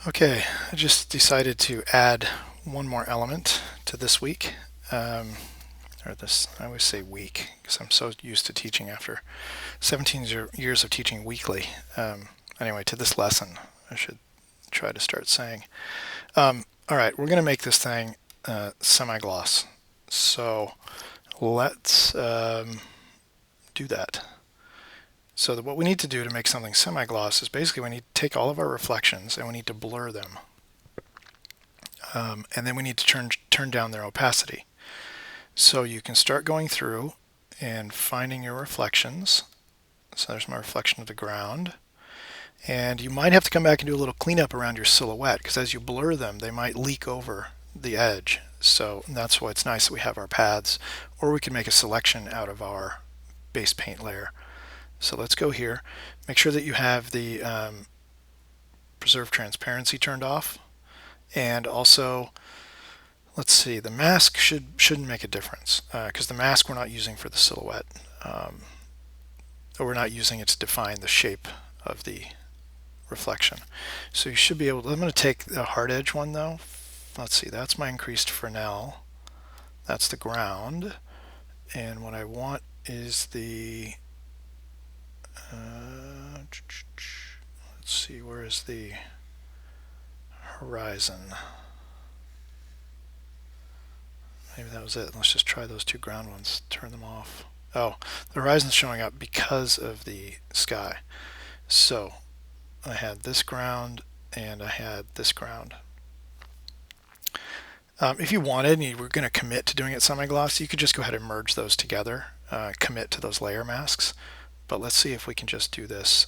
Okay, I just decided to add one more element to this week. Or this, I always say week because I'm so used to teaching after 17 years of teaching weekly. Anyway, to this lesson, I should try to start saying. All right, we're going to make this thing semi-gloss. So let's do that. So what we need to do to make something semi-gloss is basically we need to take all of our reflections and we need to blur them. And then we need to turn down their opacity. So you can start going through and finding your reflections. So there's my reflection of the ground. And you might have to come back and do a little cleanup around your silhouette because as you blur them, they might leak over the edge. So that's why it's nice that we have our paths, or we can make a selection out of our base paint layer. So let's go here. Make sure that you have the preserve transparency turned off. And also, let's see, the mask shouldn't make a difference because the mask we're not using for the silhouette. Or we're not using it to define the shape of the reflection. So you should be able to, I'm going to take the hard edge one though. Let's see, that's my increased Fresnel. That's the ground. And what I want is the, let's see, where is the horizon? Maybe that was it. Let's just try those two ground ones, turn them off. Oh, the horizon's showing up because of the sky. So I had this ground and I had this ground. If you wanted and you were going to commit to doing it semi-gloss, you could just go ahead and merge those together, commit to those layer masks. But let's see if we can just do this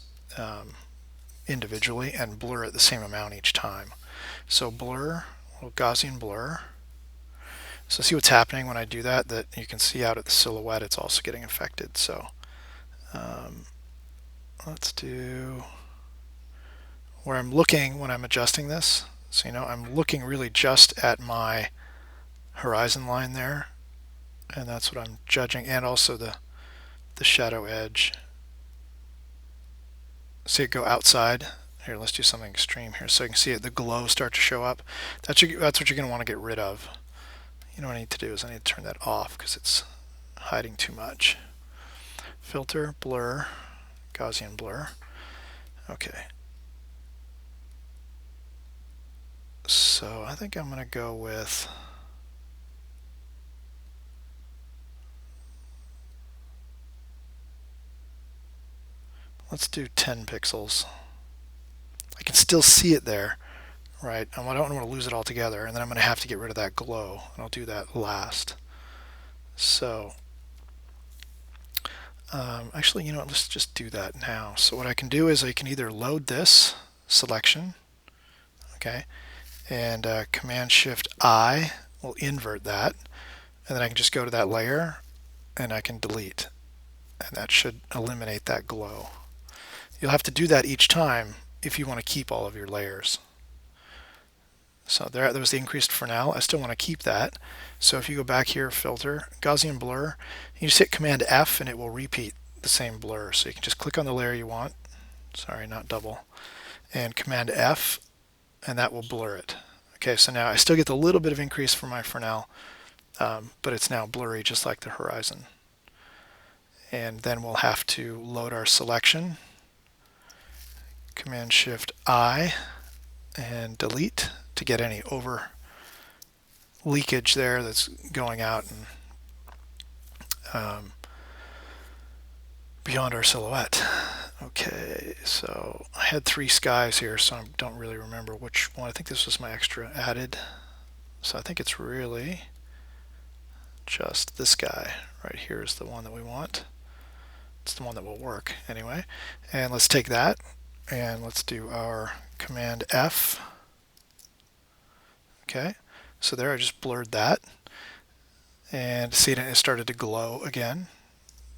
individually and blur it the same amount each time. So blur, well, Gaussian blur. So see what's happening when I do that, that you can see out at the silhouette it's also getting affected. So let's do where I'm looking when I'm adjusting this. So I'm looking really just at my horizon line there, and that's what I'm judging, and also the shadow edge. See it go outside. Here, let's do something extreme here so you can see it, the glow start to show up. That's what you're going to want to get rid of. You know what I need to do is I need to turn that off because it's hiding too much. Filter, blur, Gaussian blur. Okay. So I think I'm going to go with, let's do 10 pixels. I can still see it there, right? I don't want to lose it altogether, and then I'm going to have to get rid of that glow, and I'll do that last. So actually, you know what, let's just do that now. So what I can do is I can either load this selection, okay, and Command-Shift-I will invert that, and then I can just go to that layer and I can delete, and that should eliminate that glow. You'll have to do that each time if you want to keep all of your layers. So there was the increased Fresnel. I still want to keep that. So if you go back here, filter, Gaussian blur, you just hit Command F and it will repeat the same blur. So you can just click on the layer you want. Sorry, not double. And Command F, and that will blur it. Okay, so now I still get the little bit of increase from my Fresnel, but it's now blurry just like the horizon. And then we'll have to load our selection. Command-Shift-I and delete to get any over leakage there that's going out and beyond our silhouette. Okay, so I had 3 skies here, so I don't really remember which one. I think this was my extra added. So I think it's really just this guy right here is the one that we want. It's the one that will work anyway. And let's take that and let's do our Command F. Okay, so there I just blurred that, and see it started to glow again.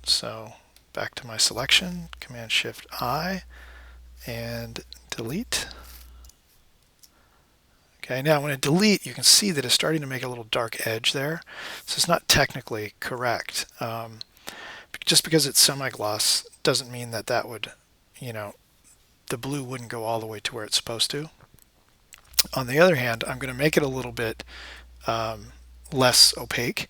So back to my selection, Command-Shift-I, and delete. Okay, now when I delete, you can see that it's starting to make a little dark edge there. So it's not technically correct. Just because it's semi-gloss doesn't mean that would, the blue wouldn't go all the way to where it's supposed to. On the other hand, I'm going to make it a little bit less opaque.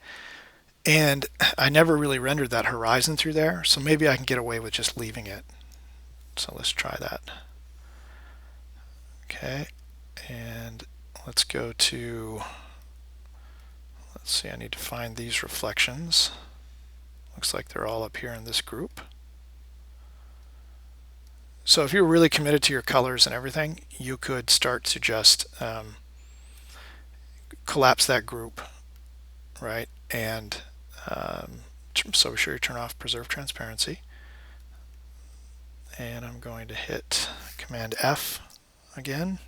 And I never really rendered that horizon through there, so maybe I can get away with just leaving it. So let's try that. Okay, and let's go to, let's see, I need to find these reflections. Looks like they're all up here in this group. So if you're really committed to your colors and everything, you could start to just collapse that group, right? And so be sure you turn off preserve transparency. And I'm going to hit Command F again.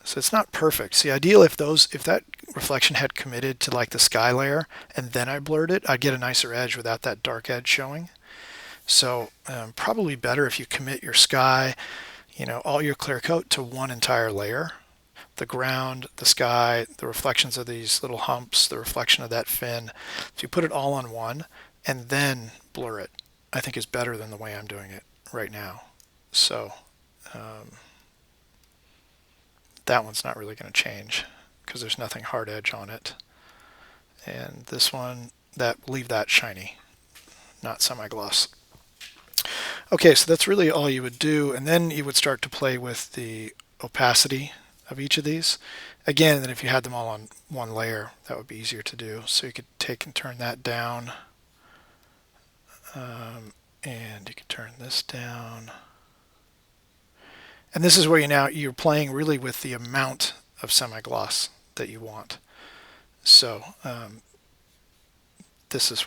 So it's not perfect. See, ideal if that reflection had committed to like the sky layer and then I blurred it, I'd get a nicer edge without that dark edge showing. So probably better if you commit your sky, all your clear coat to one entire layer. The ground, the sky, the reflections of these little humps, the reflection of that fin. If you put it all on one and then blur it, I think is better than the way I'm doing it right now. So that one's not really going to change because there's nothing hard edge on it. And this one, leave that shiny, not semi-gloss. Okay, so that's really all you would do, and then you would start to play with the opacity of each of these. Again, then if you had them all on one layer, that would be easier to do. So you could take and turn that down, and you can turn this down. And this is where you're playing really with the amount of semi-gloss that you want. So this is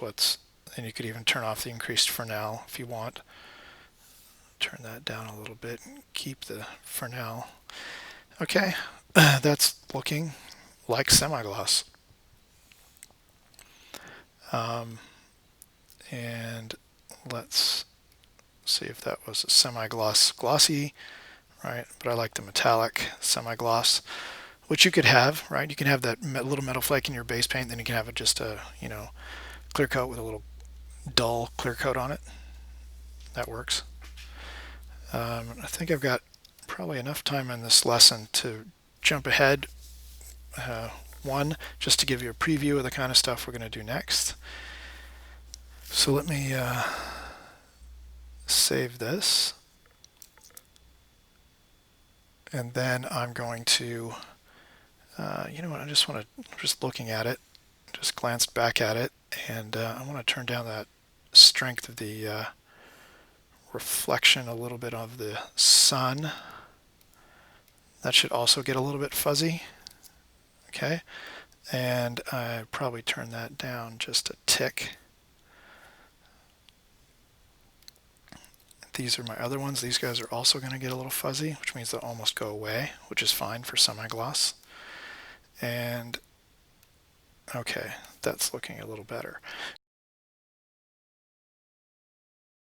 and you could even turn off the increased Fresnel if you want. Turn that down a little bit and keep the Fresnel. Okay, that's looking like semi-gloss. And let's see if that was a semi-gloss glossy, right? But I like the metallic semi-gloss, which you could have, right? You can have that little metal flake in your base paint, then you can have just a, clear coat with a little dull clear coat on it. That works. I think I've got probably enough time in this lesson to jump ahead one, just to give you a preview of the kind of stuff we're going to do next. So let me save this. And then I'm going to, you know what, I just want to, just looking at it, just glanced back at it, and I want to turn down that strength of the reflection a little bit of the sun. That should also get a little bit fuzzy. Okay, and I probably turn that down just a tick. These are my other ones. These guys are also going to get a little fuzzy, which means they'll almost go away, which is fine for semi-gloss. And okay, that's looking a little better.